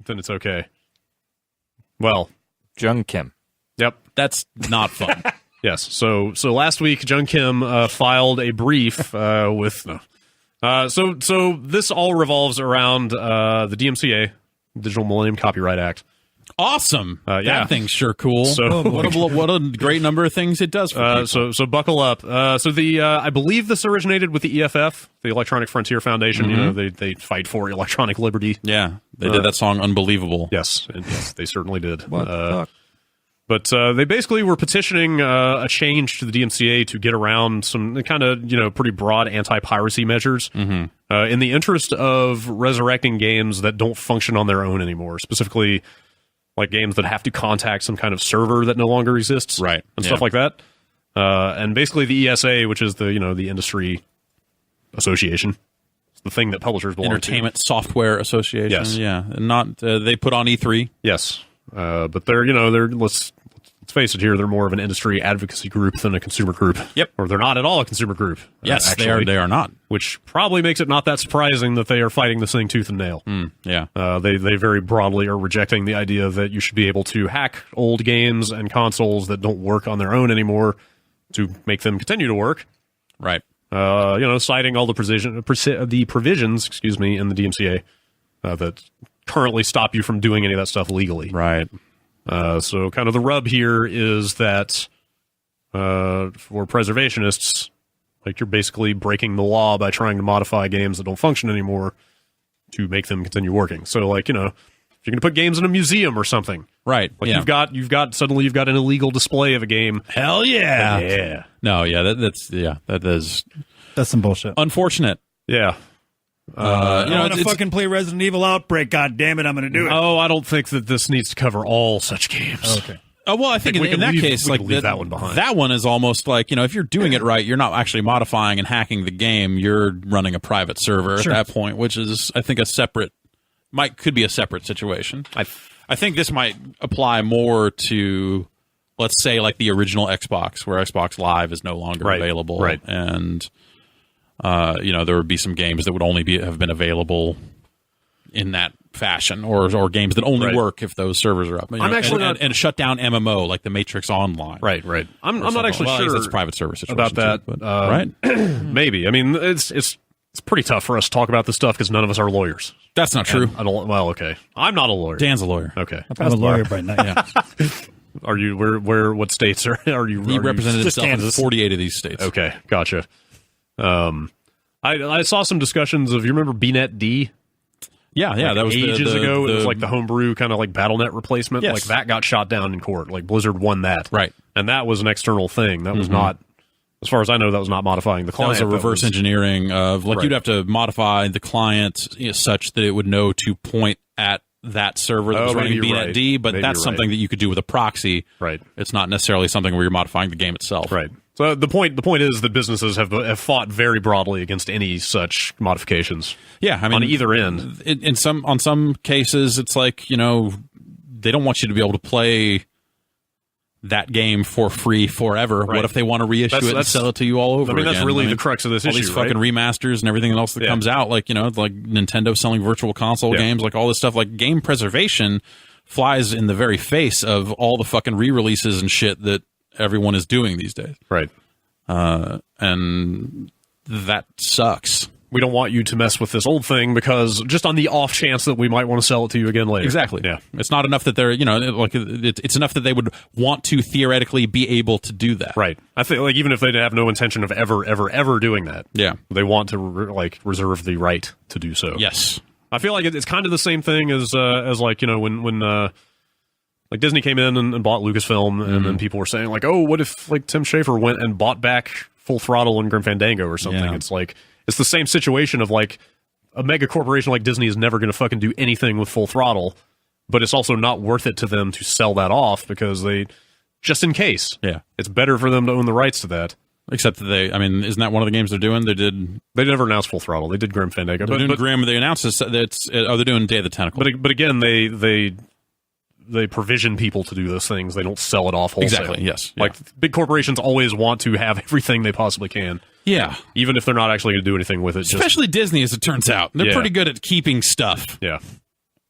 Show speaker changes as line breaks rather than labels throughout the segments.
then it's okay. Well,
Jung Kim.
Yep.
That's not fun.
Yes. So last week, Jung Kim filed a brief with. So this all revolves around the DMCA, Digital Millennium Copyright Act.
Awesome.
Yeah.
That thing's sure cool.
So
what a great number of things it does for people.
So buckle up. So the I believe this originated with the EFF, the Electronic Frontier Foundation.
Mm-hmm.
You know, they fight for electronic liberty.
Yeah, they did that song Unbelievable.
Yes, they certainly did.
What the fuck?
But they basically were petitioning a change to the DMCA to get around some kind of, pretty broad anti-piracy measures in the interest of resurrecting games that don't function on their own anymore, specifically like games that have to contact some kind of server that no longer exists,
right,
and stuff like that. And basically the ESA, which is the industry association, it's the thing that publishers belong
Entertainment Software Association.
Yes.
Yeah, and not they put on E3.
Yes. But they're let's face it here, they're more of an industry advocacy group than a consumer group.
Yep.
Or they're not at all a consumer group.
Yes,
actually,
they are not.
Which probably makes it not that surprising that they are fighting this thing tooth and nail.
Yeah.
They very broadly are rejecting the idea that you should be able to hack old games and consoles that don't work on their own anymore to make them continue to work.
Right.
Citing all the provisions, in the DMCA that currently stop you from doing any of that stuff legally.
Right.
So kind of the rub here is that for preservationists, like you're basically breaking the law by trying to modify games that don't function anymore to make them continue working. So like, if you're going to put games in a museum or something.
Right.
Like you've got an illegal display of a game.
Hell yeah.
Yeah.
No, yeah, that's
some bullshit.
Unfortunate.
Yeah.
I want to fucking play Resident Evil Outbreak. God damn it, I'm going to do it.
Oh, I don't think that this needs to cover all such games.
Okay.
Well, I think in that case, like
leave that one behind.
That one is almost like, if you're doing it right, you're not actually modifying and hacking the game. You're running a private server at that point, which is, I think, could be a separate situation. I think this might apply more to, let's say, like the original Xbox, where Xbox Live is no longer available,
right?
And there would be some games that would only have been available in that fashion, or games that only work if those servers are up.
I'm actually
and shut down MMO like the Matrix Online.
Right. I'm not actually sure
that's a private server situation
about that.
Too, but, right?
Maybe. I mean, it's pretty tough for us to talk about this stuff because none of us are lawyers.
That's not true.
Well, okay. I'm not a lawyer.
Dan's a lawyer.
Okay.
I'm a lawyer by night. Yeah.
Are you? What states are you?
He represented himself in 48 of these states.
Okay, gotcha. I saw some discussions of, you remember BNet D?
Yeah,
like
that was
ages ago. It was like the homebrew kind of like BattleNet replacement.
Yes.
Like that got shot down in court. Like Blizzard won that,
right?
And that was an external thing. That was not, as far as I know, that was not modifying the client.
That was a reverse engineering of you'd have to modify the client such that it would know to point at that server that was running BNet D, but that's something that you could do with a proxy.
Right.
It's not necessarily something where you're modifying the game itself.
Right. So the point is that businesses have fought very broadly against any such modifications.
Yeah, I mean,
on either end.
On some cases, it's like, they don't want you to be able to play that game for free forever. Right. What if they want to reissue it and sell it to you all over again?
That's really the crux of this issue,
all these fucking remasters and everything else that comes out, like Nintendo selling virtual console games, like all this stuff, like game preservation flies in the very face of all the fucking re-releases and shit that everyone is doing these days.
Right.
And that sucks.
We don't want you to mess with this old thing because just on the off chance that we might want to sell it to you again later.
Exactly.
Yeah.
It's not enough that they're, it's enough that they would want to theoretically be able to do that.
Right. I think like even if they have no intention of ever doing that.
Yeah.
They want to reserve the right to do so.
Yes.
I feel like it's kind of the same thing as like, when like Disney came in and bought Lucasfilm, and then people were saying like, oh, what if like Tim Schafer went and bought back Full Throttle and Grim Fandango or something? Yeah. It's like, it's the same situation of like a mega corporation like Disney is never going to fucking do anything with Full Throttle, but it's also not worth it to them to sell that off because just in case.
Yeah.
It's better for them to own the rights to that.
Except that isn't that one of the games they're doing? They
never announced Full Throttle. They did Grim Fandango.
They're doing Grim. They announced they're doing Day of the Tentacle.
But again, they provision people to do those things. They don't sell it off wholesale.
Exactly, yes.
Like, big corporations always want to have everything they possibly can.
Yeah.
Even if they're not actually going to do anything with it.
Especially Disney, as it turns out. They're pretty good at keeping stuff.
Yeah.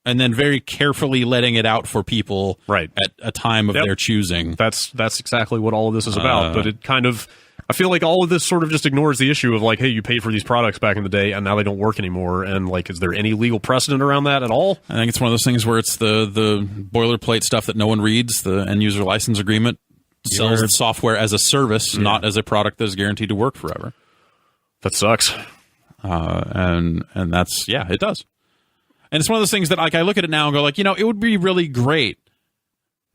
and then very carefully letting it out for people
right
at a time of their choosing.
That's exactly what all of this is about. But it kind of, I feel like all of this sort of just ignores the issue of like, hey, you paid for these products back in the day and now they don't work anymore. And like, is there any legal precedent around that at all?
I think it's one of those things where it's the boilerplate stuff that no one reads. The end user license agreement sells software as a service, not as a product that is guaranteed to work forever.
That sucks.
And that's, it does. And it's one of those things that like I look at it now and go like, it would be really great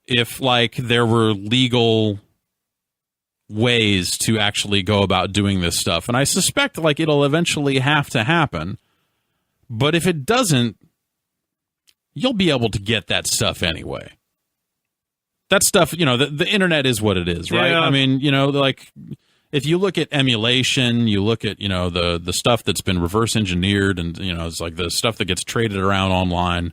if like there were legal ways to actually go about doing this stuff. And I suspect like it'll eventually have to happen. But if it doesn't, you'll be able to get that stuff anyway. That stuff, the internet is what it is, right?
Yeah.
I mean, like if you look at emulation, you look at, the stuff that's been reverse engineered and, it's like the stuff that gets traded around online.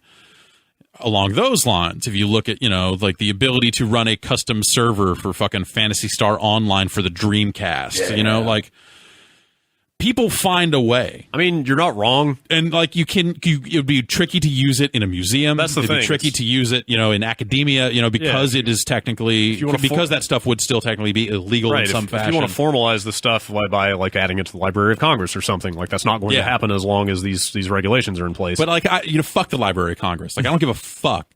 Along those lines, if you look at, like the ability to run a custom server for fucking Phantasy Star Online for the Dreamcast, like people find a way.
I mean, you're not wrong.
And like it would be tricky to use it in a museum.
That's the thing.
It'd be tricky to use it, in academia, because it is technically, because that stuff would still technically be illegal in some fashion.
If you want to formalize the stuff by like adding it to the Library of Congress or something, like that's not going to happen as long as these regulations are in place.
But like, fuck the Library of Congress. Like, I don't give a fuck.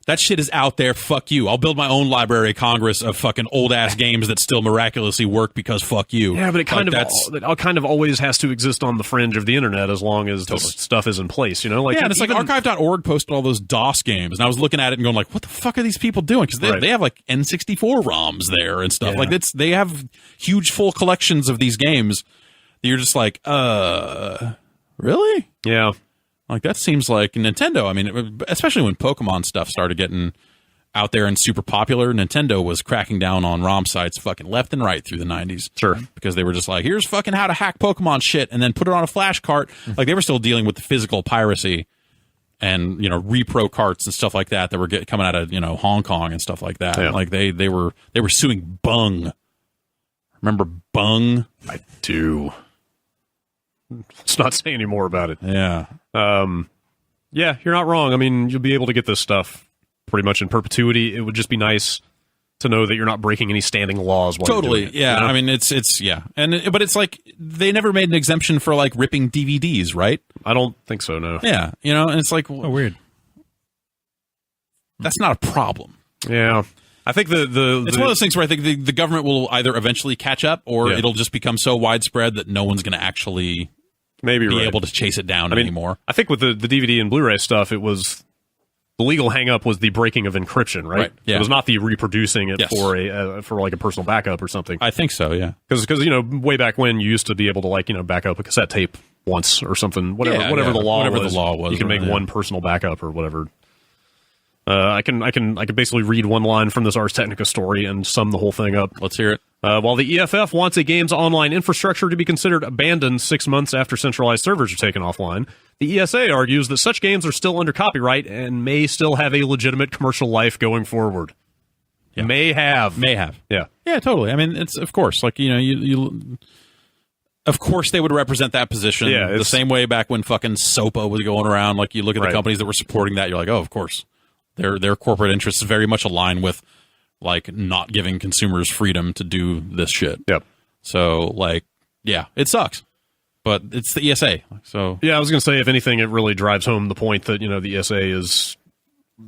That shit is out there. Fuck you. I'll build my own Library of Congress of fucking old ass games that still miraculously work because fuck you.
Yeah, but it kind of always has to exist on the fringe of the internet as long as this stuff is in place. Like
and it's like archive.org posted all those DOS games, and I was looking at it and going like, what the fuck are these people doing? Because they have like N64 ROMs there and stuff. Like they have huge full collections of these games. That you're just like, really?
Yeah.
Like, that seems like Nintendo. I mean, especially when Pokemon stuff started getting out there and super popular, Nintendo was cracking down on ROM sites fucking left and right through the 90s.
Sure.
Because they were just like, here's fucking how to hack Pokemon shit and then put it on a flash cart. Like, they were still dealing with the physical piracy and, repro carts and stuff like that were coming out of, Hong Kong and stuff like that. Yeah. Like, they were suing Bung. Remember Bung?
I do. Let's not say any more about it.
Yeah.
Yeah, you're not wrong. I mean, you'll be able to get this stuff pretty much in perpetuity. It would just be nice to know that you're not breaking any standing laws while
totally.
You're doing it,
yeah. I mean, it's but it's like they never made an exemption for like ripping DVDs, right?
I don't think so. No.
Yeah, and it's like
weird.
That's not a problem.
Yeah. I think it's
one of those things where I think the government will either eventually catch up or it'll just become so widespread that no one's going to actually be able to chase it down anymore.
I think with the DVD and Blu-ray stuff, it was the legal hang-up was the breaking of encryption, right?
Yeah.
It was not the reproducing it for like a personal backup or something.
I think so, yeah.
Because way back when you used to be able to back up a cassette tape once or something, whatever the law was. You can make one personal backup or whatever. I can basically read one line from this Ars Technica story and sum the whole thing up.
Let's hear it.
While the EFF wants a game's online infrastructure to be considered abandoned 6 months after centralized servers are taken offline, the ESA argues that such games are still under copyright and may still have a legitimate commercial life going forward. Yeah. May have. Yeah.
Yeah, totally. I mean, it's of course like you of course they would represent that position the same way back when fucking SOPA was going around. Like you look at the companies that were supporting that, you're like, oh, of course. Their corporate interests very much align with like not giving consumers freedom to do this shit.
Yep.
So like, yeah, it sucks, but it's the ESA. So
yeah, I was going to say, if anything, it really drives home the point that the ESA is,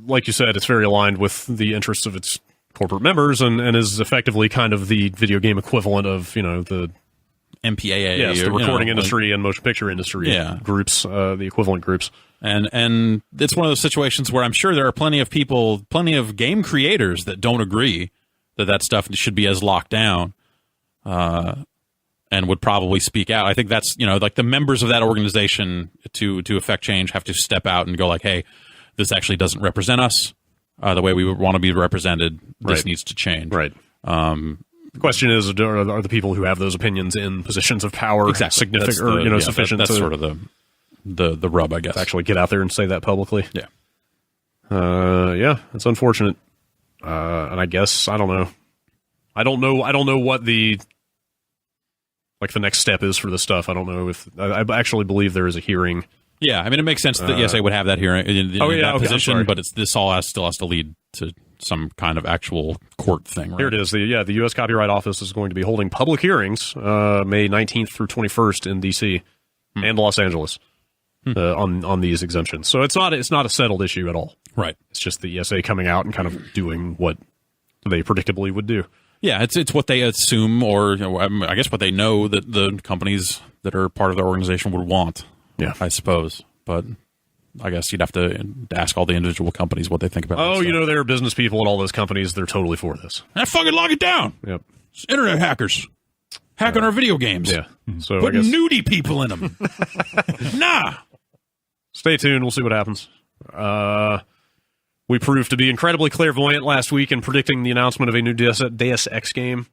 like you said, it's very aligned with the interests of its corporate members and is effectively kind of the video game equivalent of the
MPAA.
Yes, the recording industry and motion picture industry groups, the equivalent groups.
And it's one of those situations where I'm sure there are plenty of game creators that don't agree that stuff should be as locked down, and would probably speak out. I think that's, like the members of that organization to affect change have to step out and go like, hey, this actually doesn't represent us the way we would want to be represented. This needs to change.
Right. The question is, are the people who have those opinions in positions of power significant or sufficient?
That's sort of the rub, I guess.
To actually get out there and say that publicly.
Yeah.
Yeah, it's unfortunate. And I guess I don't know. I don't know what the next step is for this stuff. I don't know if I actually believe there is a hearing
Yeah, I mean, it makes sense that the ESA would have that here in that position, but this all still has to lead to some kind of actual court thing. Right?
Here it is. The U.S. Copyright Office is going to be holding public hearings May 19th through 21st in D.C. and Los Angeles on these exemptions. So it's not a settled issue at all.
Right.
It's just the ESA coming out and kind of doing what they predictably would do.
Yeah, it's what they assume, or I guess what they know that the companies that are part of their organization would want.
Yeah,
I suppose, but I guess you'd have to ask all the individual companies what they think about.
Oh, there are business people at all those companies. They're totally for this.
Fucking lock it down.
Yep.
It's internet hackers hacking our video games.
Yeah. So
putting nudie people in them. Nah.
Stay tuned. We'll see what happens. We proved to be incredibly clairvoyant last week in predicting the announcement of a new Deus Ex game.